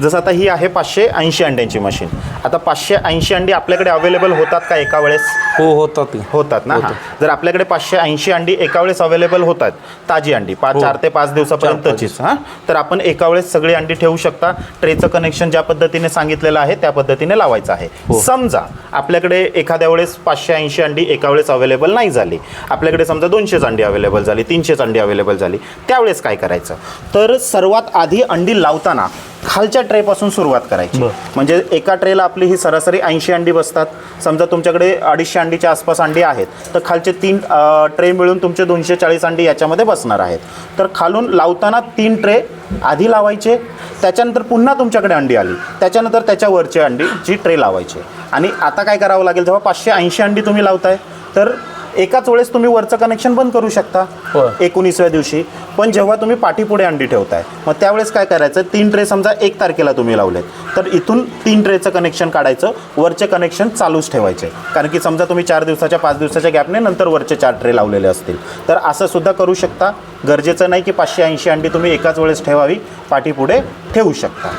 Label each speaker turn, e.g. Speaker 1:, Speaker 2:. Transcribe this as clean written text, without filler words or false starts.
Speaker 1: जसं आता ही आहे 580 अंड्यांची मशीन. आता 580 अंडी आपल्याकडे अवेलेबल होतात का एका वेळेस?
Speaker 2: हो होतात.
Speaker 1: होतात ना. जर आपल्याकडे 580 अंडी एका वेळेस अवेलेबल होतात, ताजी अंडी 4 ते 5 दिवसापर्यंतचीच, तर आपण एका वेळेस सगळी अंडी ठेवू शकता. ट्रेचं कनेक्शन ज्या पद्धतीने सांगितलेलं आहे त्या पद्धतीने लावायचं आहे. समजा आपल्याकडे एखाद्या वेळेस 580 अंडी एका वेळेस अवेलेबल नाही झाली, आपल्याकडे समजा 200 अंडी अवेलेबल झाली, 300 अंडी अवेलेबल झाली, त्यावेळेस काय करायचं? तर सर्वात आधी अंडी लावताना खालच्या ट्रेपासून सुरुवात करायची. म्हणजे एका ट्रेला आपली ही सरासरी 80 अंडी बसतात. समजा तुमच्याकडे 250 अंडीच्या आसपास अंडी आहेत, तर खालचे 3 ट्रे मिळून तुमचे 240 अंडी याच्यामध्ये बसणार आहेत. तर खालून लावताना 3 ट्रे आधी लावायचे, त्याच्यानंतर पुन्हा तुमच्याकडे अंडी आली, त्याच्यानंतर त्याच्यावरची अंडीची ट्रे लावायची. आणि आता काय करावं लागेल, जेव्हा 580 अंडी तुम्ही लावताय तर एकाच वेळेस तुम्ही वरचं कनेक्शन बंद करू शकता 19व्या दिवशी. पण जेव्हा तुम्ही पाठीपुढे अंडी ठेवताय, मग त्यावेळेस काय करायचं, 3 ट्रे समजा 1 तारखेला तुम्ही लावलेत, तर इथून 3 ट्रेचं कनेक्शन काढायचं, वरचे कनेक्शन चालूच ठेवायचे. कारण की समजा तुम्ही 4 दिवसाच्या 5 दिवसाच्या गॅपने नंतर वरचे 4 ट्रे लावलेले असतील, तर असं सुद्धा करू शकता. गरजेचं नाही की 580 अंडी तुम्ही एकाच वेळेस ठेवावी, पाठीपुढे ठेवू शकता.